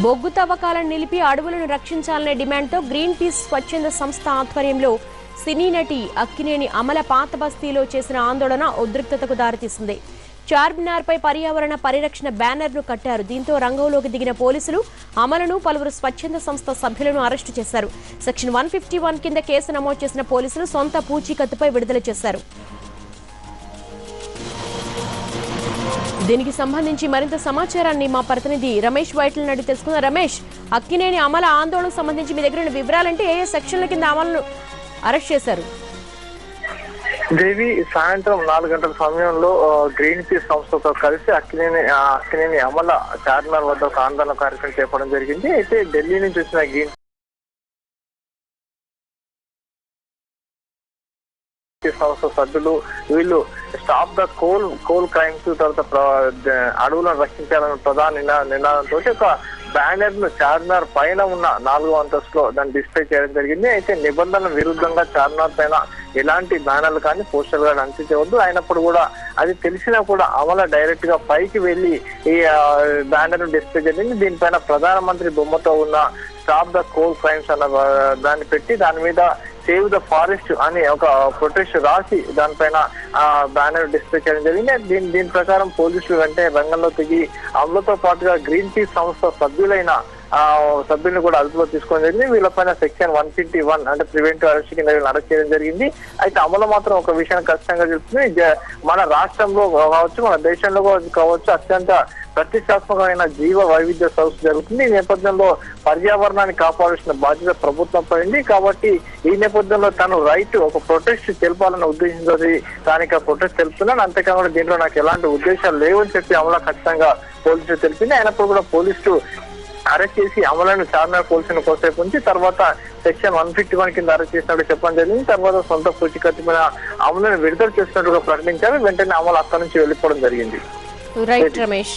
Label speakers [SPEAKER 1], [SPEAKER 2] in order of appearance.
[SPEAKER 1] బొగ్గు తవ్వకాలను నిలిపి అడవులను రక్షించాలనే డిమాండ్తో గ్రీన్ పీస్ స్వచ్ఛంద సంస్థ ఆధ్వర్యంలో సినీ నటి అక్కినేని అమల పాత బస్తీలో చేసిన ఆందోళన ఉద్రిక్తతకు దారితీసింది. చార్మినార్పై పర్యావరణ పరిరక్షణ బ్యానర్ను కట్టారు. దీంతో రంగంలోకి దిగిన పోలీసులు అమలను పలువురు స్వచ్ఛంద సంస్థ సభ్యులను అరెస్టు చేశారు. సెక్షన్ 151 కింద కేసు నమోదు చేసిన పోలీసులు సొంత పూచీకత్తుపై విడుదల చేశారు. దీనికి సంబంధించి మరింత సమాచారాన్ని మా ప్రతినిధి రమేష్ వైట్లను అడిగి తెలుసుకుందాం. రమేష్, అక్కినేని అమల ఆందోళనకు సంబంధించి మీ దగ్గర వివరాలంటే ఏ సెక్షన్ల కింద అమలను అరెస్ట్ చేశారు?
[SPEAKER 2] దేవి, సాయంత్రం 4 గంటల సమయంలో గ్రీన్ పీస్ సంస్థతో కలిసి అక్కినేని అమల చార్మినార్ వద్ద ఒక ఆందోళన కార్యక్రమం చేపట్టడం జరిగింది. అయితే ఢిల్లీ నుంచి వచ్చిన గ్రీన్ సంస్థ సభ్యులు వీళ్ళు స్టాప్ ద కోల్ క్రైమ్స్, తర్వాత అడవులను రక్షించాలన్న ప్రధాన నినాదంతో ఒక బ్యానర్ ను చార్మినార్ పైన ఉన్న 4వ అంతస్తులో దాన్ని డిస్ప్లే చేయడం జరిగింది. అయితే నిబంధనల విరుద్ధంగా చార్మినార్ పైన ఎలాంటి బ్యానర్లు కానీ పోస్టర్లు కానీ అంటించవద్దు, అయినప్పుడు కూడా అది తెలిసినా కూడా అమల డైరెక్ట్ గా పైకి వెళ్లి ఈ బ్యానర్ ను డిస్ప్లే జరిగింది. దీనిపైన ప్రధానమంత్రి బొమ్మతో ఉన్న స్టాప్ ద కోల్ క్రైమ్స్ అన్న దాన్ని పెట్టి దాని మీద సేవ్ ద ఫారెస్ట్ అని ఒక ప్రొటెస్ట్ రాసి దానిపైన బ్యానర్ డిస్ప్లే చేయడం జరిగింది. దీని ప్రకారం పోలీసులు వెంటనే రంగంలో దిగి అమలతో పాటుగా గ్రీన్ పీస్ సంస్థ సభ్యులను కూడా అదుపులో తీసుకోవడం జరిగింది. వీళ్ళపైన సెక్షన్ 151 అంటే ప్రివెంటివ్ అరెస్ట్ కింద అరెస్ట్ చేయడం జరిగింది. అయితే అమలు మాత్రం ఒక విషయాన్ని ఖచ్చితంగా చెప్తుంది, మన రాష్ట్రంలో కావచ్చు, మన దేశంలో కావచ్చు, అత్యంత ప్రతిష్టాత్మకమైన జీవ వైవిధ్య సదస్సు జరుగుతుంది. ఈ నేపథ్యంలో పర్యావరణాన్ని కాపాడాల్సిన బాధ్యత ప్రభుత్వం పడింది. కాబట్టి ఈ నేపథ్యంలో తను రైట్ ఒక ప్రొటెస్ట్ తెలపాలన్న ఉద్దేశంతో తాను ప్రొటెస్ట్ తెలుపుతున్నాను, అంతేకాకుండా దీంట్లో నాకు ఎలాంటి ఉద్దేశాలు లేవని చెప్పి అమల ఖచ్చితంగా పోలీసులు తెలిపింది. అయినప్పుడు కూడా పోలీసులు అరెస్ట్ చేసి అమలను చార్మినార్ పోలీసులను కోసేపు ఉంచి తర్వాత సెక్షన్ 151 కింద అరెస్ట్ చేసినట్టు చెప్పడం జరిగింది. తర్వాత సొంత పూచీకత్తుపైన అమలను విడుదల చేసినట్టుగా ప్రకటించారు. వెంటనే అమలు అక్కడి నుంచి వెళ్ళిపోవడం జరిగింది.
[SPEAKER 1] రైట్ రమేష్.